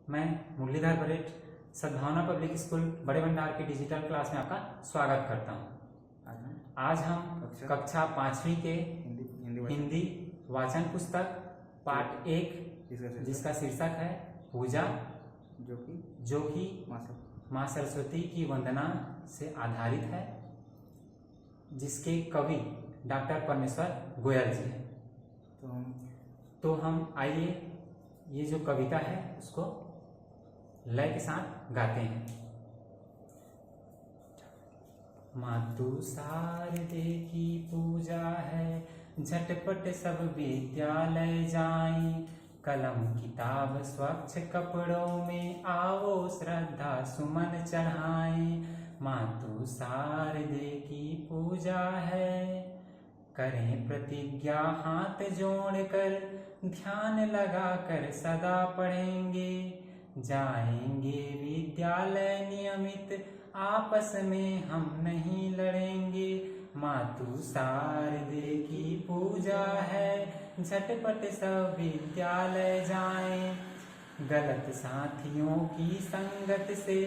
मैं मुरलीधर बरेट सद्भावना public school बड़े भंडार की डिजिटल क्लास में आपका स्वागत करता हूँ। आज हम कक्षा 5वीं के हिंदी वाचन पुस्तक पाठ 1 जिसका शीर्षक है पूजा, जो कि माँ सरस्वती की वंदना से आधारित है, जिसके कवि डॉक्टर परमेश्वर गोयल जी हैं। तो हम आइए ये जो कविता है उसको लय के साथ गाते हैं। मातु शारदे की पूजा है, झटपट सब विद्यालय जाएं, कलम किताब स्वच्छ कपड़ों में आओ श्रद्धा सुमन चढ़ाएं। मातु शारदे की पूजा है, करें प्रतिज्ञा हाथ जोड़कर, ध्यान लगाकर सदा पढ़ेंगे, जाएंगे विद्यालय नियमित, आपस में हम नहीं लड़ेंगे। मातु शारदे की पूजा है, झटपट सब विद्यालय जाएं, गलत साथियों की संगत से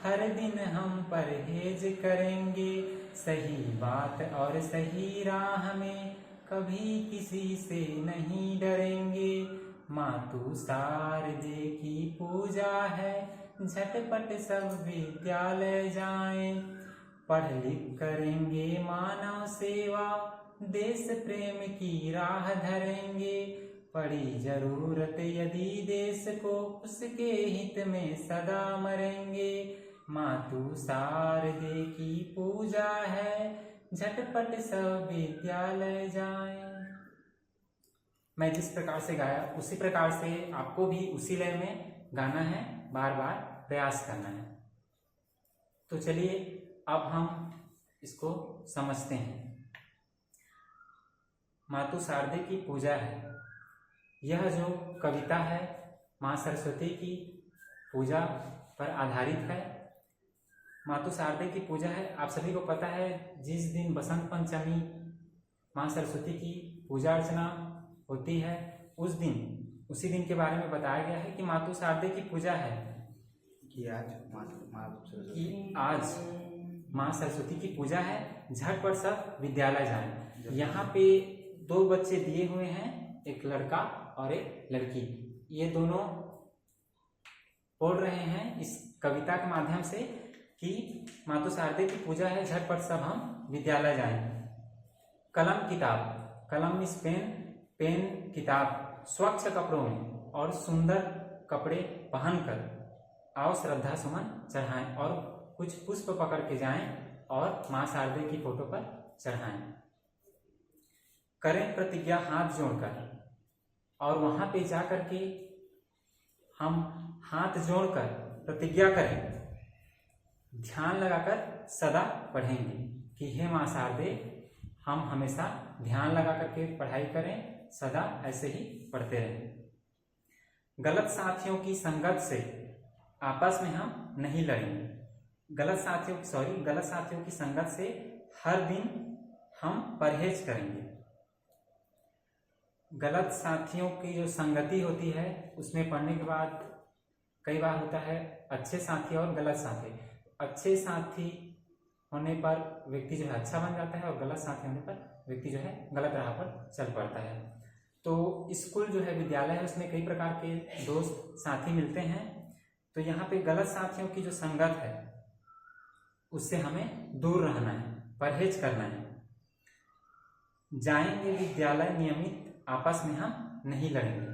हर दिन हम परहेज करेंगे, सही बात और सही राह में कभी किसी से नहीं डरेंगे। मातु शारदे की पूजा है, झटपट सब विद्यालय जाएं, पढ़ लिख करेंगे मानव सेवा, देश प्रेम की राह धरेंगे, पड़ी जरूरत यदि देश को उसके हित में सदा मरेंगे। मातु शारदे की पूजा है, झटपट सब विद्यालय जाएं। मैं जिस प्रकार से गाया उसी प्रकार से आपको भी उसी लय में गाना है, बार बार प्रयास करना है। तो चलिए अब हम इसको समझते हैं। मातु शारदे की पूजा है, यह जो कविता है माँ सरस्वती की पूजा पर आधारित है। मातु शारदे की पूजा है, आप सभी को पता है जिस दिन बसंत पंचमी माँ सरस्वती की पूजा अर्चना होती है, उसी दिन के बारे में बताया गया है कि मातु शारदे की पूजा है कि आज माँ सरस्वती की पूजा है, झटपट सब विद्यालय जाएं। यहाँ पे 2 बच्चे दिए हुए हैं, एक लड़का और एक लड़की। ये दोनों बोल रहे हैं इस कविता के माध्यम से कि मातु शारदे की पूजा है, झटपट सब हम विद्यालय जाएं। कलम किताब, कलम मीन्स पेन किताब, स्वच्छ कपड़ों में और सुंदर कपड़े पहनकर आओ श्रद्धा सुमन चढ़ाएं, और कुछ पुष्प पकड़ के जाएं और माँ शारदे की फोटो पर चढ़ाएं। करें प्रतिज्ञा हाथ जोड़कर, और वहां पे जाकर के हम हाथ जोड़कर प्रतिज्ञा करें, ध्यान लगाकर सदा पढ़ेंगे कि हे माँ शारदे, हम हमेशा ध्यान लगा करके पढ़ाई करें, सदा ऐसे ही पढ़ते रहें। गलत साथियों की संगत से आपस में हम नहीं लड़ेंगे। गलत साथियों की संगत से हर दिन हम परहेज करेंगे। गलत साथियों की जो संगति होती है उसमें पढ़ने के बाद कई बार होता है अच्छे साथी और गलत साथी। अच्छे साथी होने पर व्यक्ति जो है अच्छा बन जाता है, और गलत साथी होने पर व्यक्ति जो है गलत राह पर चल पड़ता है। तो स्कूल जो है, विद्यालय है, उसमें कई प्रकार के दोस्त साथी मिलते हैं। तो यहाँ पे गलत साथियों की जो संगत है उससे हमें दूर रहना है, परहेज करना है। जाएंगे विद्यालय नियमित, आपस में हम नहीं लड़ेंगे।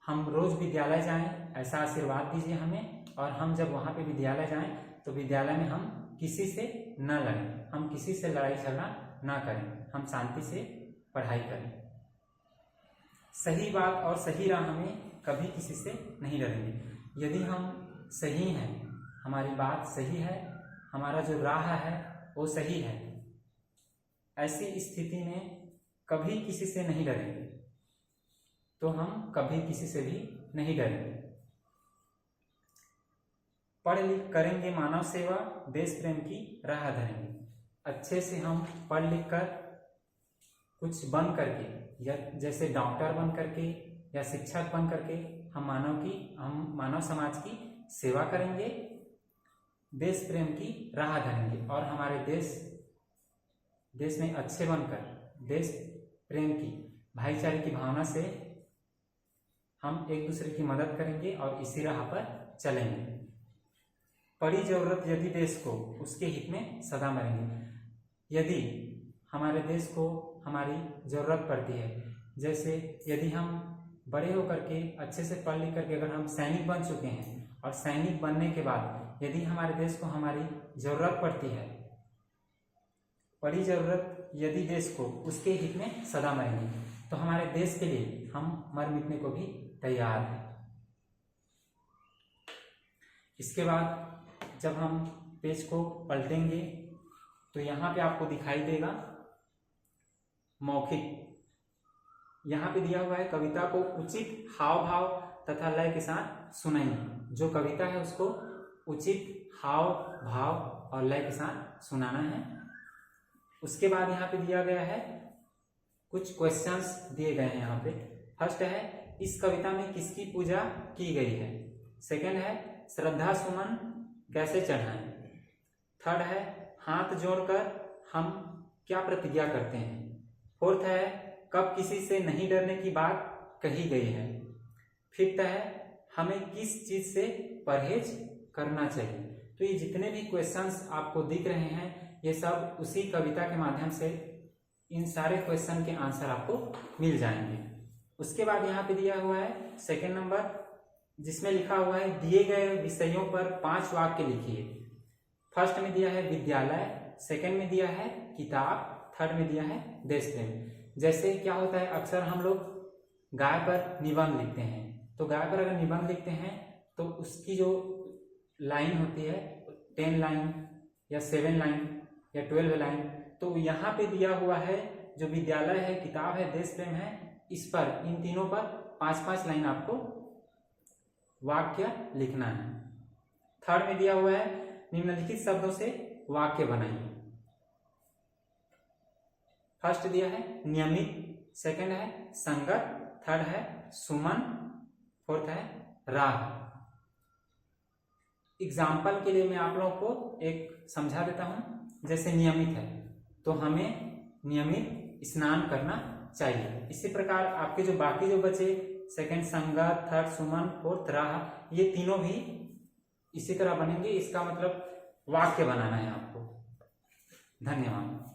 हम रोज विद्यालय जाएं, ऐसा आशीर्वाद दीजिए हमें, और हम जब वहां पे विद्यालय जाएं तो विद्यालय में हम किसी से न लड़ें, हम किसी से लड़ाई झगड़ा ना करें, हम शांति से पढ़ाई करें। सही बात और सही राह में कभी किसी से नहीं लड़ेंगे। यदि हम सही हैं, हमारी बात सही है, हमारा जो राह है वो सही है, ऐसी स्थिति में कभी किसी से नहीं डरेंगे, तो हम कभी किसी से भी नहीं डरेंगे। पढ़ लिख करेंगे मानव सेवा, देश प्रेम की राह धरेंगे। अच्छे से हम पढ़ लिख कर कुछ बन करके, या जैसे डॉक्टर बन करके या शिक्षक बन करके हम मानव समाज की सेवा करेंगे, देश प्रेम की राह धरेंगे और हमारे देश में अच्छे बनकर देश प्रेम की, भाईचारे की भावना से हम एक दूसरे की मदद करेंगे और इसी राह पर चलेंगे। पड़ी जरूरत यदि देश को, उसके हित में सदा मरेंगे। यदि हमारे देश को हमारी जरूरत पड़ती है, जैसे यदि हम बड़े होकर के अच्छे से पढ़ लिख करके अगर हम सैनिक बन चुके हैं और सैनिक बनने के बाद यदि हमारे देश को हमारी जरूरत पड़ती है, पड़ी जरूरत यदि देश को, उसके हित में सदा मरेंगे। तो हमारे देश के लिए हम मर मिटने को भी तैयार हैं। इसके बाद जब हम पेज को पलटेंगे तो यहाँ पे आपको दिखाई देगा मौखिक। यहाँ पे दिया हुआ है कविता को उचित हाव भाव तथा लय के साथ सुनाइए। जो कविता है उसको उचित हाव भाव और लय के साथ सुनाना है। उसके बाद यहाँ पे दिया गया है कुछ क्वेश्चंस दिए गए हैं। यहाँ पे फर्स्ट है, इस कविता में किसकी पूजा की गई है। सेकंड है, श्रद्धा सुमन कैसे चढ़ाएं। थर्ड है, हाथ जोड़कर हम क्या प्रतिज्ञा करते हैं। फोर्थ है, कब किसी से नहीं डरने की बात कही गई है। फिफ्थ है, हमें किस चीज से परहेज करना चाहिए। तो ये जितने भी क्वेश्चंस आपको दिख रहे हैं ये सब उसी कविता के माध्यम से इन सारे क्वेश्चन के आंसर आपको मिल जाएंगे। उसके बाद यहाँ पे दिया हुआ है सेकंड नंबर, जिसमें लिखा हुआ है दिए गए विषयों पर 5 वाक्य लिखिए। फर्स्ट में दिया है विद्यालय, सेकंड में दिया है किताब, थर्ड में दिया है देश प्रेम। जैसे क्या होता है, अक्सर हम लोग गाय पर निबंध लिखते हैं, तो गाय पर अगर निबंध लिखते हैं तो उसकी जो लाइन होती है 10 लाइन या 7 लाइन या 12 लाइन, तो यहाँ पे दिया हुआ है जो विद्यालय है, किताब है, देश प्रेम है, इस पर इन तीनों पर 5-5 लाइन आपको वाक्य लिखना है। थर्ड में दिया हुआ है निम्नलिखित शब्दों से वाक्य बनाइए। फर्स्ट दिया है नियमित, सेकंड है संगत, थर्ड है सुमन, फोर्थ है राह। एग्जाम्पल के लिए मैं आप लोगों को एक समझा देता हूं। जैसे नियमित है तो हमें नियमित स्नान करना चाहिए। इसी प्रकार आपके जो बाकी जो बचे सेकंड संगत, थर्ड सुमन, फोर्थ राह, ये तीनों भी इसी तरह बनेंगे। इसका मतलब वाक्य बनाना है आपको। धन्यवाद।